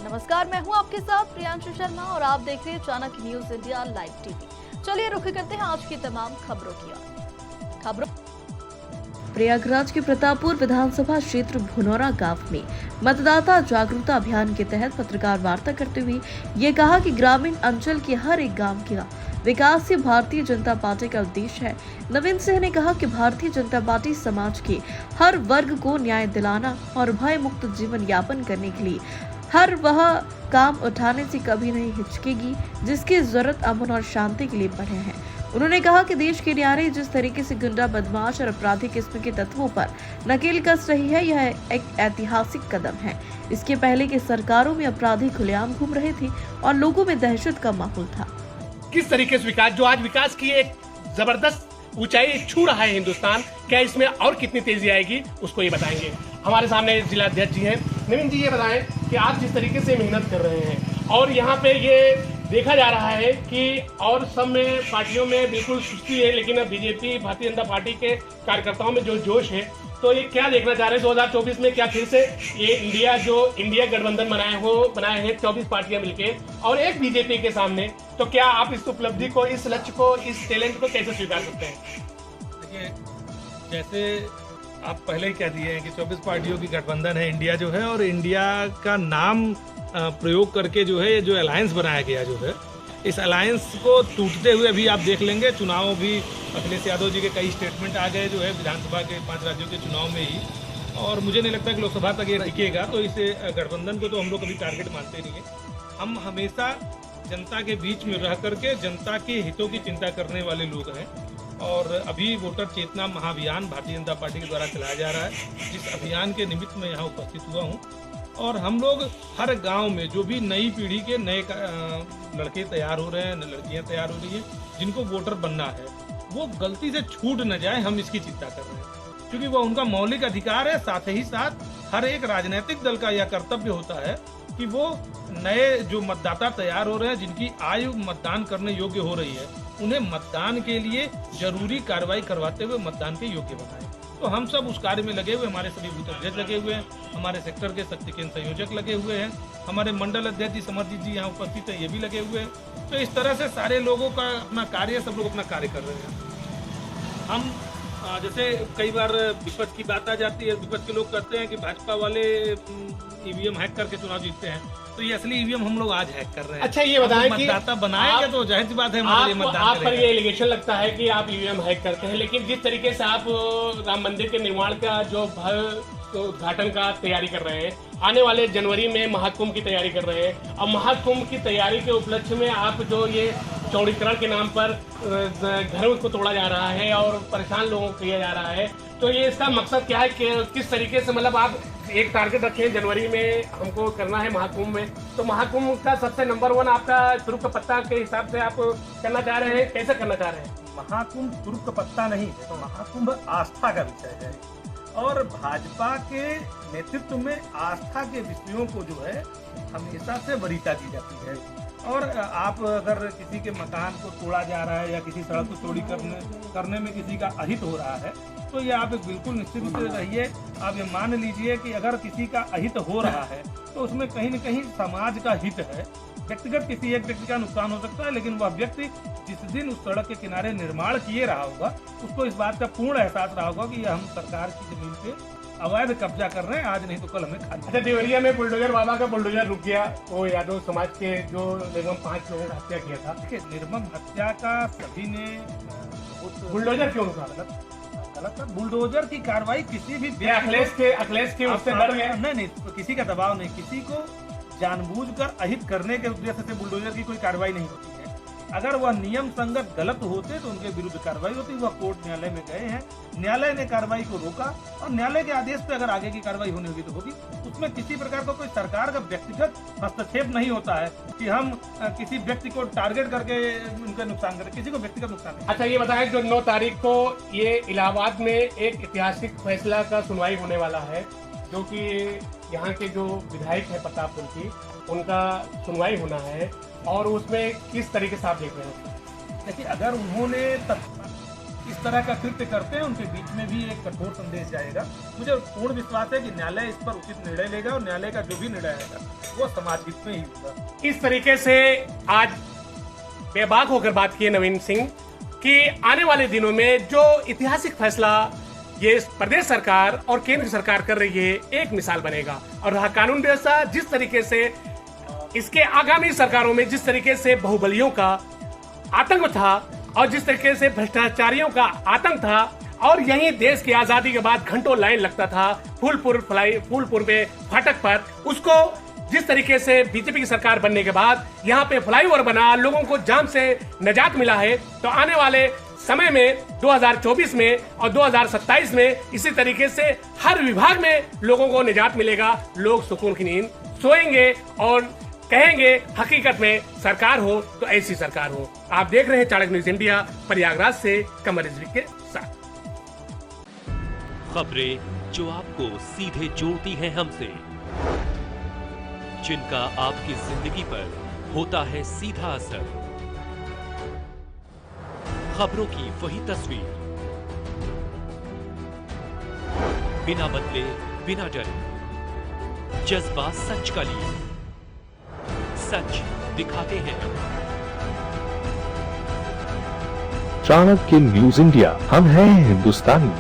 नमस्कार, मैं हूं आपके साथ प्रियांशु शर्मा और आप देख रहे हैं Chanakya news India live TV. चलिए रुख करते हैं आज की तमाम खबरों की ओर। प्रयागराज के प्रतापपुर विधानसभा क्षेत्र भुनौरा गांव में मतदाता जागरूकता अभियान के तहत पत्रकार वार्ता करते हुए ये कहा कि ग्रामीण अंचल के हर एक गांव का विकास ही भारतीय जनता पार्टी का उद्देश्य है। नवीन सिंह ने कहा कि भारतीय जनता पार्टी समाज के हर वर्ग को न्याय दिलाना और भय मुक्त जीवन यापन करने के लिए हर वह काम उठाने से कभी नहीं हिचकेगी जिसकी जरूरत अमन और शांति के लिए पड़े हैं। उन्होंने कहा कि देश के न्यारे जिस तरीके से गुंडा बदमाश और आपराधिक किस्म के तत्वों पर नकेल कस रही है, यह एक ऐतिहासिक कदम है। इसके पहले की सरकारों में अपराधी खुलेआम घूम रहे थे और लोगों में दहशत का माहौल था। किस तरीके से विकास, जो आज विकास की एक जबरदस्त ऊंचाई छू रहा है हिंदुस्तान, क्या इसमें और कितनी तेजी आएगी उसको ये बताएंगे। हमारे सामने जिला अध्यक्ष जी हैं। नवीन जी, ये बताएं कि आप जिस तरीके से मेहनत कर रहे हैं और यहाँ पे ये देखा जा रहा है कि और सब में पार्टियों में बिल्कुल सुस्ती है, लेकिन अब बीजेपी भारतीय जनता पार्टी के कार्यकर्ताओं में जो जोश है, तो ये क्या देखना चाह रहे हैं 2024 में? क्या फिर से ये इंडिया गठबंधन बनाए हैं 24 पार्टियां मिलके और एक बीजेपी के सामने, तो क्या आप इस उपलब्धि को, इस लक्ष्य को, इस टैलेंट को कैसे स्वीकार करते हैं? देखिए, जैसे आप पहले ही कह दिए हैं कि 24 पार्टियों की गठबंधन है इंडिया जो है, और इंडिया का नाम प्रयोग करके जो है, जो अलायंस बनाया गया जो है, इस अलायंस को टूटते हुए भी आप देख लेंगे। चुनाव भी अखिलेश यादव जी के कई स्टेटमेंट आ गए जो है विधानसभा के 5 राज्यों के चुनाव में ही, और मुझे नहीं लगता कि लोकसभा तक ये टिकेगा। तो इस गठबंधन को तो हम लोग कभी टारगेट मानते नहीं है। हम हमेशा जनता के बीच में रह करके जनता के हितों की चिंता करने वाले लोग हैं। और अभी वोटर चेतना महाअभियान भारतीय जनता पार्टी के द्वारा चलाया जा रहा है, जिस अभियान के निमित्त में यहाँ उपस्थित हुआ हूँ। और हम लोग हर गांव में जो भी नई पीढ़ी के नए लड़के तैयार हो रहे हैं, लड़कियां तैयार हो रही हैं, जिनको वोटर बनना है, वो गलती से छूट न जाए, हम इसकी चिंता कर रहे हैं, क्योंकि वो उनका मौलिक अधिकार है। साथ ही साथ हर एक राजनीतिक दल का यह कर्तव्य होता है कि वो नए जो मतदाता तैयार हो रहे हैं, जिनकी आयु मतदान करने योग्य हो रही है, उन्हें मतदान के लिए जरूरी कार्रवाई करवाते हुए मतदान के योग्य बनाए। तो हम सब उस कार्य में लगे हुए, हमारे सभी बूथ अध्यक्ष लगे हुए हैं, हमारे सेक्टर के शक्ति केंद्र संयोजक लगे हुए हैं, हमारे मंडल अध्यक्ष जी समरजीत जी यहाँ उपस्थित है, ये भी लगे हुए हैं। तो इस तरह से सारे लोगों का अपना कार्य, सब लोग अपना कार्य कर रहे हैं। हम जैसे कई बार विपक्ष की बात आ जाती है, विपक्ष के लोग कहते हैं कि भाजपा वाले ईवीएम हैक करके चुनाव जीतते हैं, तो ये असली ईवीएम हम लोग आज हैक कर रहे हैं। अच्छा, ये बताएं कि मतदाता बनाएंगे तो जाहिर सी बात है आप पर ये एलिगेशन लगता है कि आप ईवीएम हैक करते हैं, लेकिन जिस तरीके से आप राम मंदिर के निर्माण का जो उद्घाटन का तैयारी कर रहे हैं, आने वाले जनवरी में महाकुंभ की तैयारी कर रहे हैं, और महाकुंभ की तैयारी के उपलक्ष्य में आप जो ये चौड़ीकरण के नाम पर घरों को तोड़ा जा रहा है और परेशान लोगों को किया जा रहा है, तो ये इसका मकसद क्या है कि किस तरीके से, मतलब आप एक टारगेट रखे हैं जनवरी में हमको करना है महाकुंभ में, तो महाकुंभ का सबसे नंबर 1 आपका तुरुप का पत्ता के हिसाब से आप करना चाह रहे हैं, कैसे करना चाह रहे हैं? महाकुंभ तुरुप का पत्ता नहीं है, तो महाकुंभ आस्था का विषय है, और भाजपा के नेतृत्व में आस्था के विषयों को जो है हमेशा से वरीयता दी जाती है। और आप अगर किसी के मकान को तोड़ा जा रहा है या किसी सड़क को चोरी करने में किसी का अहित हो रहा है, तो ये आप बिल्कुल निश्चित रूप से रहिए, आप ये मान लीजिए कि अगर किसी का अहित हो रहा है तो उसमें कहीं न कहीं समाज का हित है। व्यक्तिगत किसी एक व्यक्ति का नुकसान हो सकता है, लेकिन वह व्यक्ति जिस दिन उस सड़क के किनारे निर्माण किए रहा होगा, उसको इस बात का पूर्ण एहसास रहा होगा कि हम सरकार की जमीन पे अवैध कब्जा कर रहे हैं, आज नहीं तो कल हमें खाली। अच्छा, देवरिया में बुलडोजर बाबा का बुलडोजर रुक गया, वो यादव समाज के जो निर्मम 5 लोगों का हत्या किया था। देखिए, निर्मम हत्या का सभी ने बुलडोजर क्यों रुका? गलत। बुलडोजर की कार्रवाई किसी भी अखिलेश के उससे डर गए? नहीं, किसी का दबाव नहीं, किसी को जानबूझकर अहित करने के उद्देश्य से बुलडोजर की कोई कार्रवाई नहीं होती है। अगर वह नियम संगत गलत होते तो उनके विरुद्ध कार्रवाई होती। वह कोर्ट न्यायालय में गए हैं, न्यायालय ने कार्रवाई को रोका, और न्यायालय के आदेश पे अगर आगे की कार्रवाई होनी होगी तो होगी। उसमें किसी प्रकार का कोई सरकार का व्यक्तिगत हस्तक्षेप नहीं होता है कि हम किसी व्यक्ति को टारगेट करके उनका नुकसान करें, किसी को व्यक्तिगत नुकसान नहीं। अच्छा, ये बताएं, जो 9 तारीख को ये इलाहाबाद में एक ऐतिहासिक फैसला का सुनवाई होने वाला है, जो कि यहाँ के जो विधायक है प्रतापपुर की, उनका सुनवाई होना है, और उसमें किस तरीके से आप देख रहे हैं? देखिए, अगर उन्होंने इस तरह का कृत्य करते हैं उनके बीच में भी एक कठोर संदेश जाएगा। मुझे पूर्ण विश्वास है कि न्यायालय इस पर उचित निर्णय लेगा और न्यायालय का जो भी निर्णय आएगा वो समाज हित में ही होगा। इस तरीके से आज बेबाक होकर बात की है नवीन सिंह कि आने वाले दिनों में जो ऐतिहासिक फैसला ये प्रदेश सरकार और केंद्र सरकार कर रही है एक मिसाल बनेगा। और रहा कानून व्यवस्था, जिस तरीके से इसके आगामी सरकारों में जिस तरीके से बाहुबलियों का आतंक था और जिस तरीके से भ्रष्टाचारियों का आतंक था, और यहीं देश की आजादी के बाद घंटों लाइन लगता था फूलपुर पे फाटक पर, उसको जिस तरीके से बीजेपी की सरकार बनने के बाद यहाँ पे फ्लाईओवर बना, लोगों को जाम से निजात मिला है, तो आने वाले समय में 2024 में और 2027 में इसी तरीके से हर विभाग में लोगों को निजात मिलेगा। लोग सुकून की नींद सोएंगे और कहेंगे हकीकत में सरकार हो तो ऐसी सरकार हो। आप देख रहे हैं चाणक्य न्यूज इंडिया, प्रयागराज से कमर रिजवी के साथ। खबरें जो आपको सीधे जोड़ती हैं हमसे, जिनका आपकी जिंदगी पर होता है सीधा असर, खबरों की वही तस्वीर, बिना बदले बिना डरे, जज्बा सच का लिए, सच दिखाते हैं। चाणक्य न्यूज इंडिया, हम हैं हिंदुस्तानी।